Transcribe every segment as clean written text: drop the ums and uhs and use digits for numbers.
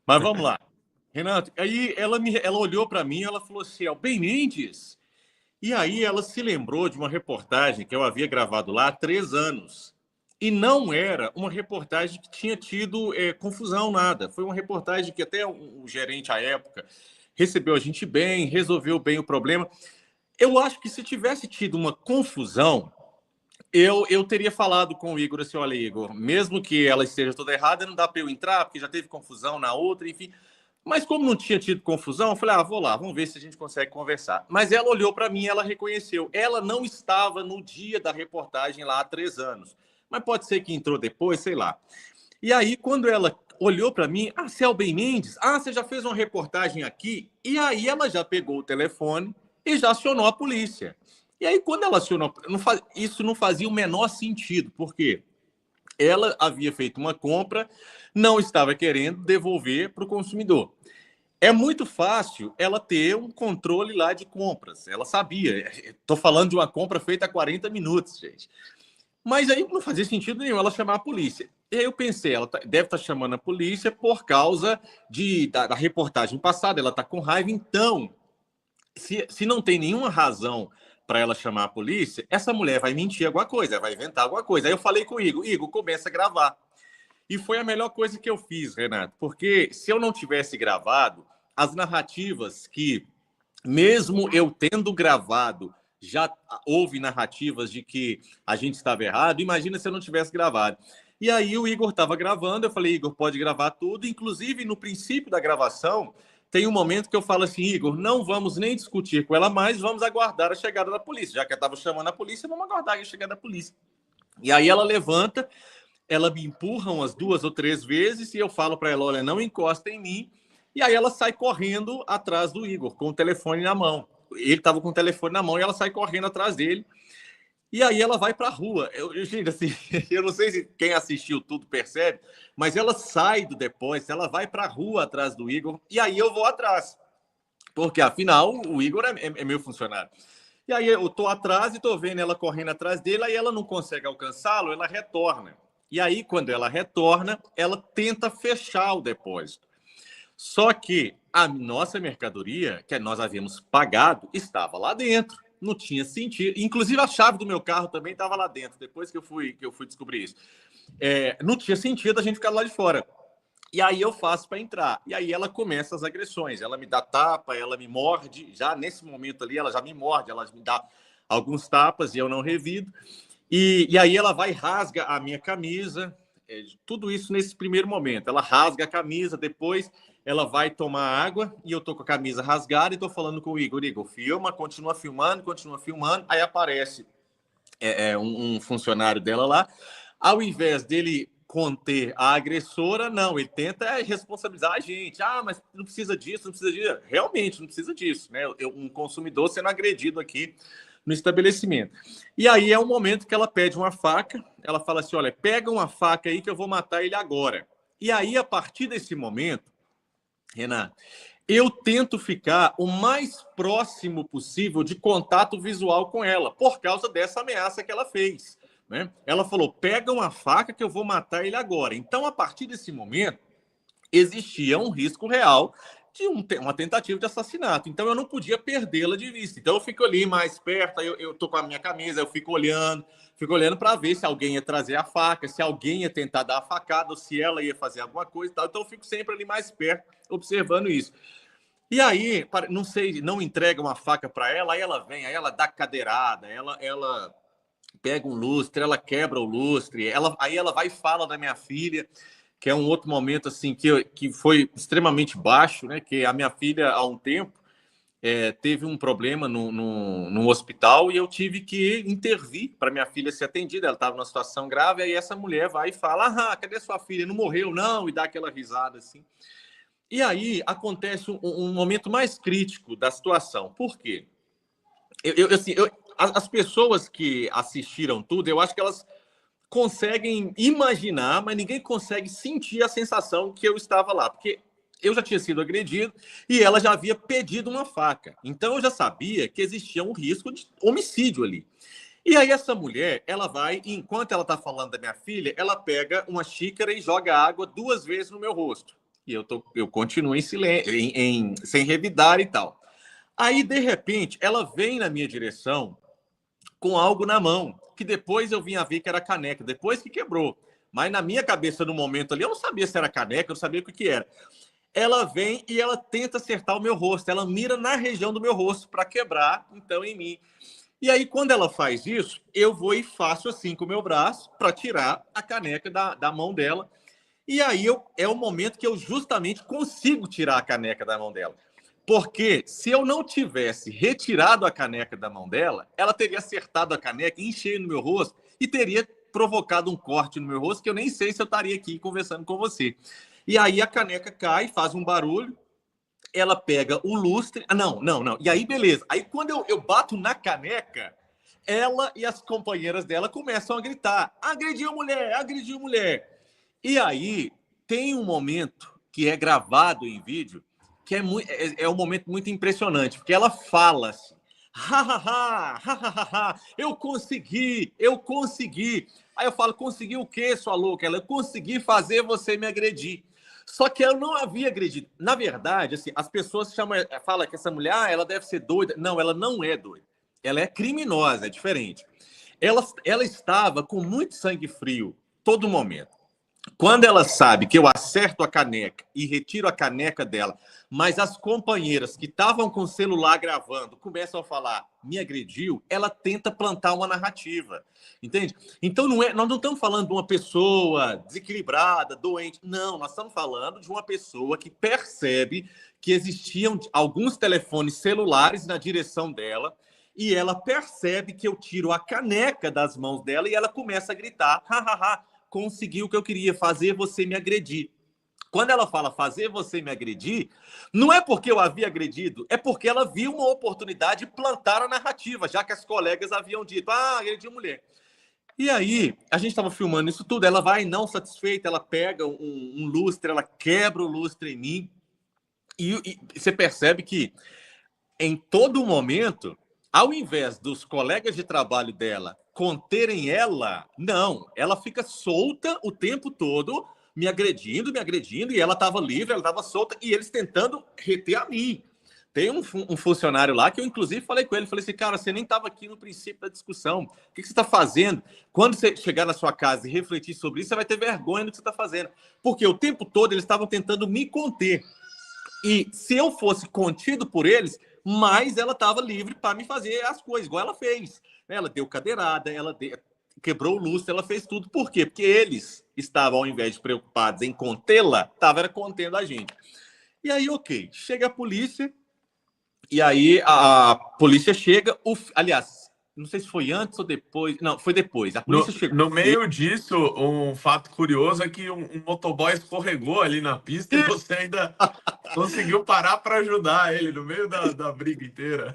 Mas vamos lá. Renato, aí ela olhou para mim, ela falou assim, Albem Mendes. E aí ela se lembrou de uma reportagem que eu havia gravado lá há 3 anos. E não era uma reportagem que tinha tido confusão, nada. Foi uma reportagem que até o gerente à época recebeu a gente bem, resolveu bem o problema. Eu acho que se tivesse tido uma confusão, eu teria falado com o Igor assim, olha, Igor, mesmo que ela esteja toda errada, não dá para eu entrar, porque já teve confusão na outra, enfim. Mas como não tinha tido confusão, eu falei, vou lá, vamos ver se a gente consegue conversar. Mas ela olhou para mim, ela reconheceu. Ela não estava no dia da reportagem lá há 3 anos. Mas pode ser que entrou depois, sei lá. E aí, quando ela olhou para mim, você é o Albem Mendes? Você já fez uma reportagem aqui? E aí ela já pegou o telefone e já acionou a polícia. E aí, quando ela acionou, isso não fazia o menor sentido, porque ela havia feito uma compra, não estava querendo devolver para o consumidor. É muito fácil ela ter um controle lá de compras. Ela sabia. Estou falando de uma compra feita há 40 minutos, gente. Mas aí não fazia sentido nenhum ela chamar a polícia. E aí eu pensei, ela deve estar chamando a polícia por causa da reportagem passada, ela está com raiva. Então, se não tem nenhuma razão para ela chamar a polícia, essa mulher vai mentir alguma coisa, vai inventar alguma coisa. Aí eu falei com o Igor, começa a gravar. E foi a melhor coisa que eu fiz, Renato, porque se eu não tivesse gravado, as narrativas que, mesmo eu tendo gravado, já houve narrativas de que a gente estava errado, imagina se eu não tivesse gravado. E aí o Igor estava gravando, eu falei, Igor, pode gravar tudo, inclusive no princípio da gravação, tem um momento que eu falo assim, Igor, não vamos nem discutir com ela mais, vamos aguardar a chegada da polícia. Já que ela estava chamando a polícia, vamos aguardar a chegada da polícia. E aí ela levanta, ela me empurra umas 2 ou 3 vezes e eu falo para ela, olha, não encosta em mim. E aí ela sai correndo atrás do Igor, com o telefone na mão. Ele estava com o telefone na mão e ela sai correndo atrás dele. E aí ela vai para a rua. Gente, assim, eu não sei se quem assistiu tudo percebe, mas ela sai do depósito, ela vai para a rua atrás do Igor, e aí eu vou atrás. Porque, afinal, o Igor é meu funcionário. E aí eu tô atrás e tô vendo ela correndo atrás dele, aí ela não consegue alcançá-lo, ela retorna. E aí, quando ela retorna, ela tenta fechar o depósito. Só que a nossa mercadoria, que nós havíamos pagado, estava lá dentro. Não tinha sentido. Inclusive, a chave do meu carro também estava lá dentro, depois que eu fui descobrir isso. Não tinha sentido a gente ficar lá de fora. E aí eu faço para entrar. E aí ela começa as agressões. Ela me dá tapa, ela me morde. Já nesse momento ali, ela já me morde, ela me dá alguns tapas e eu não revido. E aí ela vai e rasga a minha camisa. Tudo isso nesse primeiro momento. Ela rasga a camisa, depois ela vai tomar água e eu tô com a camisa rasgada e tô falando com o Igor. Igor, filma, continua filmando. Aí aparece um funcionário dela lá. Ao invés dele conter a agressora, não, ele tenta responsabilizar a gente. Mas não precisa disso, não precisa disso. Realmente, não precisa disso, né? Um consumidor sendo agredido aqui no estabelecimento. E aí é um momento que ela pede uma faca, ela fala assim, olha, pega uma faca aí que eu vou matar ele agora. E aí, a partir desse momento, Renato, eu tento ficar o mais próximo possível de contato visual com ela, por causa dessa ameaça que ela fez. Né? Ela falou, pega uma faca que eu vou matar ele agora. Então, a partir desse momento, existia um risco real de uma tentativa de assassinato. Então, eu não podia perdê-la de vista. Então, eu fico ali mais perto, eu tô com a minha camisa, eu fico olhando para ver se alguém ia trazer a faca, se alguém ia tentar dar a facada, ou se ela ia fazer alguma coisa e tal. Então, eu fico sempre ali mais perto, observando isso. E aí, não sei, não entrega uma faca para ela, aí ela vem, aí ela dá cadeirada, ela pega um lustre, ela quebra o lustre, aí ela vai e fala da minha filha, que é um outro momento assim que foi extremamente baixo, né? Que a minha filha, há um tempo, teve um problema no hospital e eu tive que intervir para minha filha ser atendida. Ela estava numa situação grave, aí essa mulher vai e fala: cadê sua filha? Não morreu, não? E dá aquela risada assim. E aí acontece um momento mais crítico da situação. Por quê? As pessoas que assistiram tudo, eu acho que elas conseguem imaginar, mas ninguém consegue sentir a sensação que eu estava lá, porque eu já tinha sido agredido e ela já havia pedido uma faca. Então eu já sabia que existia um risco de homicídio ali. E aí essa mulher, ela vai, enquanto ela está falando da minha filha, ela pega uma xícara e joga água 2 vezes no meu rosto. E eu continuo em silêncio, sem revidar e tal. Aí, de repente, ela vem na minha direção com algo na mão, que depois eu vim a ver que era caneca, depois que quebrou. Mas na minha cabeça, no momento ali, eu não sabia se era caneca, eu não sabia o que era. Ela vem e ela tenta acertar o meu rosto, ela mira na região do meu rosto para quebrar, então, em mim. E aí, quando ela faz isso, eu vou e faço assim com o meu braço para tirar a caneca da mão dela. E aí é o momento que eu justamente consigo tirar a caneca da mão dela. Porque se eu não tivesse retirado a caneca da mão dela, ela teria acertado a caneca em cheio no meu rosto e teria provocado um corte no meu rosto que eu nem sei se eu estaria aqui conversando com você. E aí a caneca cai, faz um barulho, ela pega o lustre. Não. E aí, beleza. Aí quando eu bato na caneca, ela e as companheiras dela começam a gritar: agrediu mulher, agrediu mulher. E aí tem um momento que é gravado em vídeo que é um momento muito impressionante, porque ela fala assim: eu consegui, eu consegui. Aí eu falo: conseguiu o quê, sua louca? Ela: eu consegui fazer você me agredir. Só que eu não havia agredido. Na verdade, assim, as pessoas falam que essa mulher, ela deve ser doida. Não, ela não é doida. Ela é criminosa, é diferente. Ela estava com muito sangue frio todo momento. Quando ela sabe que eu acerto a caneca e retiro a caneca dela, mas as companheiras que estavam com o celular gravando começam a falar: me agrediu, ela tenta plantar uma narrativa, entende? Então nós não estamos falando de uma pessoa desequilibrada, doente, não, nós estamos falando de uma pessoa que percebe que existiam alguns telefones celulares na direção dela e ela percebe que eu tiro a caneca das mãos dela e ela começa a gritar: consegui o que eu queria, fazer você me agredir. Quando ela fala fazer você me agredir, não é porque eu havia agredido, é porque ela viu uma oportunidade de plantar a narrativa, já que as colegas haviam dito: agrediu mulher. E aí, a gente estava filmando isso tudo, ela vai não satisfeita, ela pega um lustre, ela quebra o lustre em mim, e você percebe que em todo momento, ao invés dos colegas de trabalho dela conterem ela, não, ela fica solta o tempo todo, me agredindo, e ela estava livre, ela estava solta, e eles tentando reter a mim. Tem um funcionário lá que eu, inclusive, falei com ele, falei assim: cara, você nem estava aqui no princípio da discussão, o que você está fazendo? Quando você chegar na sua casa e refletir sobre isso, você vai ter vergonha do que você está fazendo. Porque o tempo todo eles estavam tentando me conter. E se eu fosse contido por eles, mais ela estava livre para me fazer as coisas, igual ela fez. Ela deu cadeirada, quebrou o lustre, ela fez tudo. Por quê? Porque eles estavam, ao invés de preocupados em contê-la, estavam contendo a gente. E aí, ok, chega a polícia, e aí a polícia chega, aliás, não sei se foi antes ou depois. Não, foi depois. A polícia chegou. No meio disso, um fato curioso é que um motoboy escorregou ali na pista e você ainda conseguiu parar para ajudar ele no meio da briga inteira.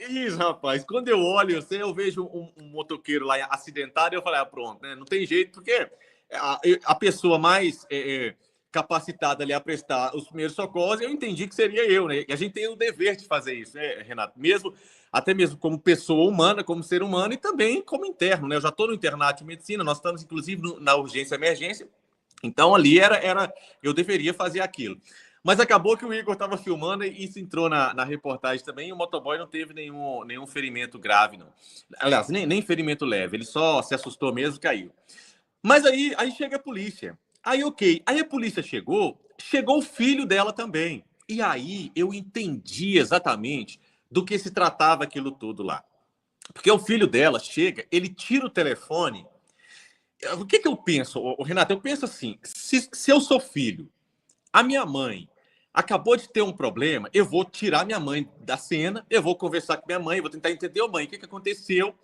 Isso, rapaz. Quando eu olho, eu vejo um motoqueiro lá acidentado, eu falei: pronto, né? Não tem jeito, porque a pessoa mais capacitada ali a prestar os primeiros socorros, eu entendi que seria eu, né? E a gente tem o dever de fazer isso, né, Renato? Até mesmo como pessoa humana, como ser humano e também como interno, né? Eu já estou no internato de medicina, nós estamos, inclusive, na urgência e emergência, então ali eu deveria fazer aquilo. Mas acabou que o Igor estava filmando e isso entrou na reportagem também, e o motoboy não teve nenhum ferimento grave, não. Aliás, nem ferimento leve, ele só se assustou mesmo e caiu. Mas aí chega a polícia. Aí, ok. Aí a polícia chegou o filho dela também. E aí eu entendi exatamente do que se tratava aquilo tudo lá. Porque o filho dela chega, ele tira o telefone. O que eu penso, Renato? Eu penso assim: se eu sou filho, a minha mãe acabou de ter um problema, eu vou tirar minha mãe da cena, eu vou conversar com minha mãe, vou tentar entender: mãe, o que aconteceu?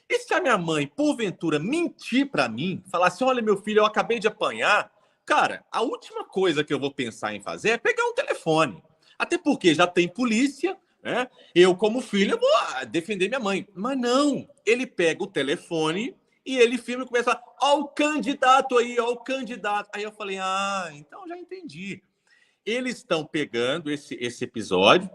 E se a minha mãe, porventura, mentir para mim, falar assim: olha, meu filho, eu acabei de apanhar, cara, a última coisa que eu vou pensar em fazer é pegar um telefone. Até porque já tem polícia, né? Eu, como filho, eu vou defender minha mãe. Mas não, ele pega o telefone e ele filma e começa: ó, o candidato aí, ó, o candidato. Aí eu falei: então já entendi. Eles estão pegando esse episódio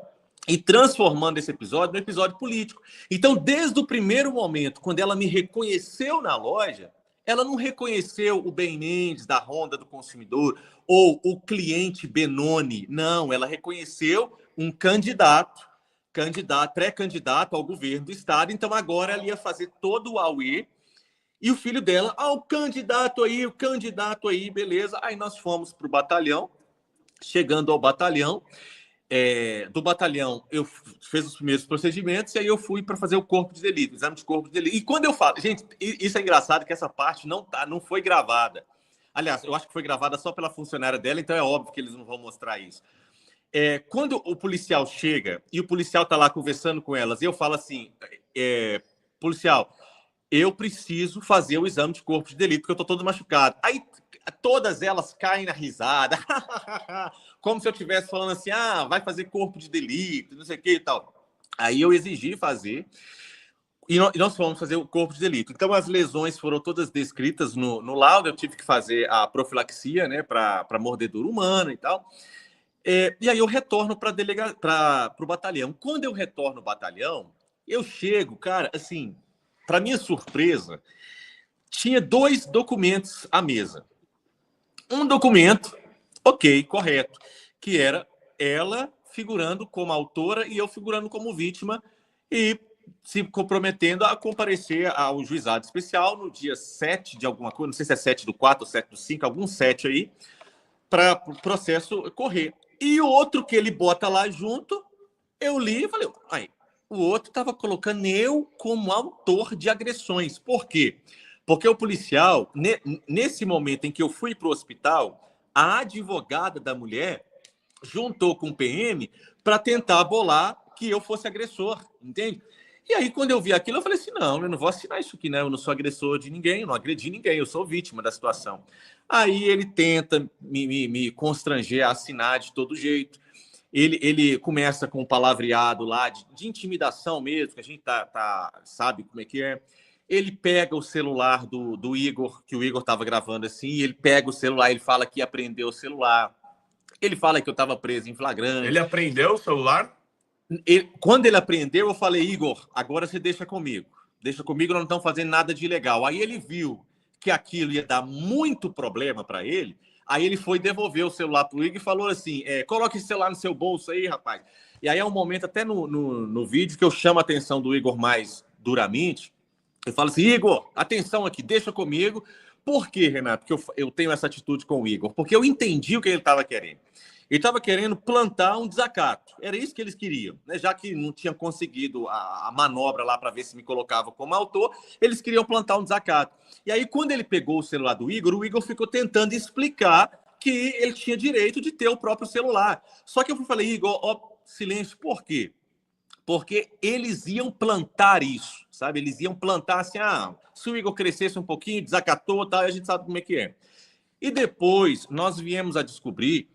e transformando esse episódio num episódio político. Então, desde o primeiro momento, quando ela me reconheceu na loja, ela não reconheceu o Ben Mendes da Ronda do Consumidor ou o cliente Benoni. Não, ela reconheceu um pré-candidato ao governo do estado. Então agora ela ia fazer todo o auê. E o filho dela, o candidato aí, beleza. Aí nós fomos para o batalhão. Chegando ao batalhão, do batalhão, eu fiz os primeiros procedimentos e aí eu fui para fazer o corpo de delito, o exame de corpo de delito. E quando eu falo, gente, isso é engraçado que essa parte não foi gravada. Aliás, eu acho que foi gravada só pela funcionária dela, então é óbvio que eles não vão mostrar isso. Quando o policial chega e o policial está lá conversando com elas, eu falo assim, policial, eu preciso fazer o exame de corpo de delito, porque eu estou todo machucado. Aí todas elas caem na risada, como se eu estivesse falando assim, vai fazer corpo de delito, não sei o que e tal. Aí eu exigi fazer, e nós fomos fazer o corpo de delito. Então as lesões foram todas descritas no laudo, eu tive que fazer a profilaxia, né, para mordedura humana e tal. E aí eu retorno para o batalhão. Quando eu retorno ao batalhão, eu chego, cara, assim, para minha surpresa, tinha 2 documentos à mesa. Um documento, ok, correto, que era ela figurando como autora e eu figurando como vítima e se comprometendo a comparecer ao juizado especial no dia 7 de alguma coisa, não sei se é 7/4 ou 7/5, algum 7 aí, para o processo correr. E o outro que ele bota lá junto, eu li e falei, o outro estava colocando eu como autor de agressões. Por quê? Porque o policial, nesse momento em que eu fui para o hospital, a advogada da mulher juntou com o PM para tentar bolar que eu fosse agressor, entende? E aí, quando eu vi aquilo, eu falei assim, não, eu não vou assinar isso aqui, né? Eu não sou agressor de ninguém, eu não agredi ninguém, eu sou vítima da situação. Aí ele tenta me constranger a assinar de todo jeito. Ele começa com um palavreado lá de intimidação mesmo, que a gente sabe como é que é. Ele pega o celular do Igor, que o Igor estava gravando assim, ele pega o celular, ele fala que apreendeu o celular. Ele fala que eu estava preso em flagrante. Ele apreendeu o celular? Quando ele apreendeu, eu falei, Igor, agora você deixa comigo. Deixa comigo, nós não estamos fazendo nada de ilegal. Aí ele viu que aquilo ia dar muito problema para ele, aí ele foi devolver o celular para o Igor e falou assim, coloque esse celular no seu bolso aí, rapaz. E aí é um momento, até no vídeo, que eu chamo a atenção do Igor mais duramente. Eu falo assim, Igor, atenção aqui, deixa comigo. Por quê, Renato, que eu tenho essa atitude com o Igor? Porque eu entendi o que ele estava querendo. Ele estava querendo plantar um desacato. Era isso que eles queriam, né? Já que não tinham conseguido a manobra lá para ver se me colocava como autor, eles queriam plantar um desacato. E aí, quando ele pegou o celular do Igor, o Igor ficou tentando explicar que ele tinha direito de ter o próprio celular. Só que eu falei, Igor, silêncio, por quê? Porque eles iam plantar isso, sabe? Eles iam plantar assim, se o Igor crescesse um pouquinho, desacatou, tal, a gente sabe como é que é. E depois nós viemos a descobrir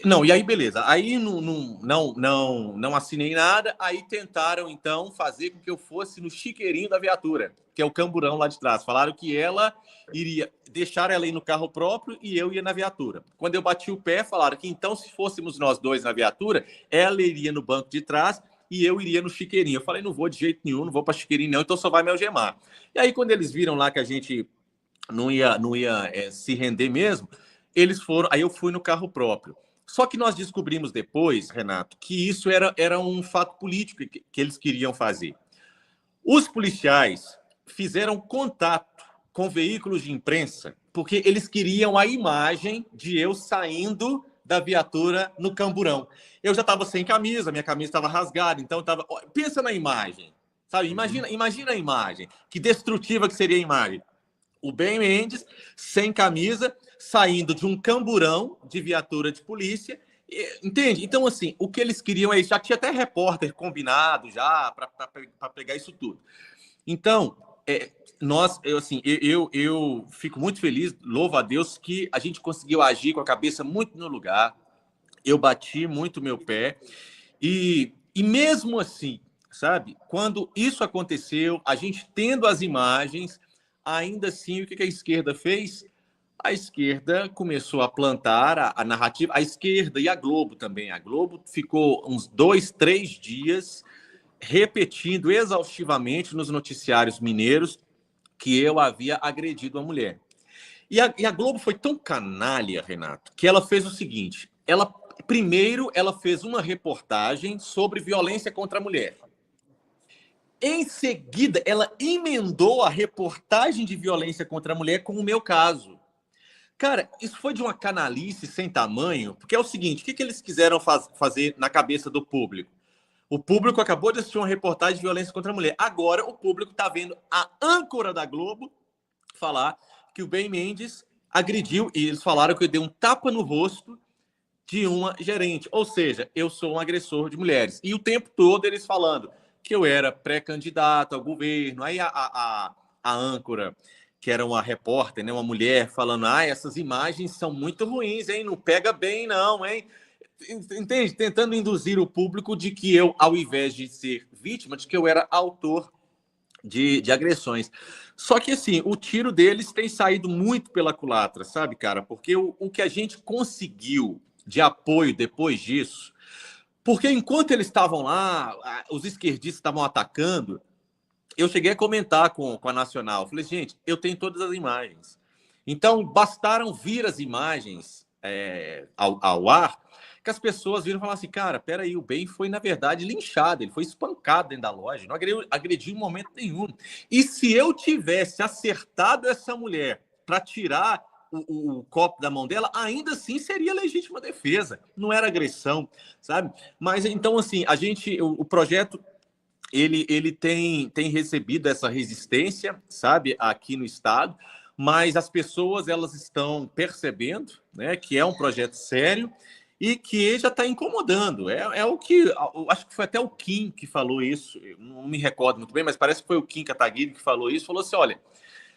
não, e aí beleza. Aí não assinei nada. Aí tentaram, então, fazer com que eu fosse no chiqueirinho da viatura, que é o camburão lá de trás. Falaram que ela iria deixar ela ir no carro próprio e eu ia na viatura. Quando eu bati o pé, falaram que então, se fôssemos nós dois na viatura, ela iria no banco de trás e eu iria no chiqueirinho. Eu falei, não vou de jeito nenhum, não vou para chiqueirinho não, então só vai me algemar. E aí, quando eles viram lá que a gente não ia se render mesmo, eles foram. Aí eu fui no carro próprio. Só que nós descobrimos depois, Renato, que isso era um fato político que eles queriam fazer. Os policiais fizeram contato com veículos de imprensa porque eles queriam a imagem de eu saindo da viatura no camburão. Eu já estava sem camisa, minha camisa estava rasgada, então estava. Pensa na imagem, sabe? Imagina a imagem. Que destrutiva que seria a imagem. O Ben Mendes, sem camisa, saindo de um camburão de viatura de polícia, entende? Então, assim, o que eles queriam é isso. Já tinha até repórter combinado já para pegar isso tudo. Então, eu fico muito feliz, louvo a Deus, que a gente conseguiu agir com a cabeça muito no lugar. Eu bati muito meu pé. E mesmo assim, sabe, quando isso aconteceu, a gente tendo as imagens, ainda assim, o que a esquerda fez? A esquerda começou a plantar a narrativa, a esquerda e a Globo também. A Globo ficou uns 2, 3 dias repetindo exaustivamente nos noticiários mineiros que eu havia agredido uma mulher. E a Globo foi tão canalha, Renato, que ela fez o seguinte: primeiro ela fez uma reportagem sobre violência contra a mulher. Em seguida, ela emendou a reportagem de violência contra a mulher com o meu caso. Cara, isso foi de uma canalice sem tamanho, porque é o seguinte: o que eles quiseram fazer na cabeça do público? O público acabou de assistir uma reportagem de violência contra a mulher. Agora o público está vendo a âncora da Globo falar que o Ben Mendes agrediu, e eles falaram que eu dei um tapa no rosto de uma gerente. Ou seja, eu sou um agressor de mulheres. E o tempo todo eles falando que eu era pré-candidato ao governo. Aí a âncora, que era uma repórter, né, uma mulher, falando: essas imagens são muito ruins, hein? Não pega bem, não, hein? Entende? Tentando induzir o público de que eu, ao invés de ser vítima, de que eu era autor de agressões. Só que, assim, o tiro deles tem saído muito pela culatra, sabe, cara? Porque o que a gente conseguiu de apoio depois disso, porque enquanto eles estavam lá, os esquerdistas estavam atacando, eu cheguei a comentar com a Nacional. Falei: gente, eu tenho todas as imagens. Então, bastaram vir as imagens ao ar, que as pessoas viram e falaram assim: cara, peraí, o Ben foi, na verdade, linchado, ele foi espancado dentro da loja, não agrediu em momento nenhum. E se eu tivesse acertado essa mulher para tirar o copo da mão dela, ainda assim seria legítima defesa, não era agressão, sabe? Mas então, assim, o projeto ele tem recebido essa resistência, sabe, aqui no estado, mas as pessoas elas estão percebendo, né, que é um projeto sério e que já está incomodando. É o que acho que foi até o Kim que falou isso, eu não me recordo muito bem, mas parece que foi o Kim Kataguiri que falou isso. Falou assim: olha,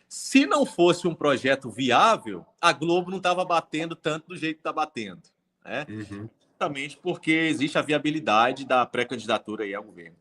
se não fosse um projeto viável, a Globo não estava batendo tanto do jeito que está batendo, né? Uhum. Justamente porque existe a viabilidade da pré-candidatura aí ao governo.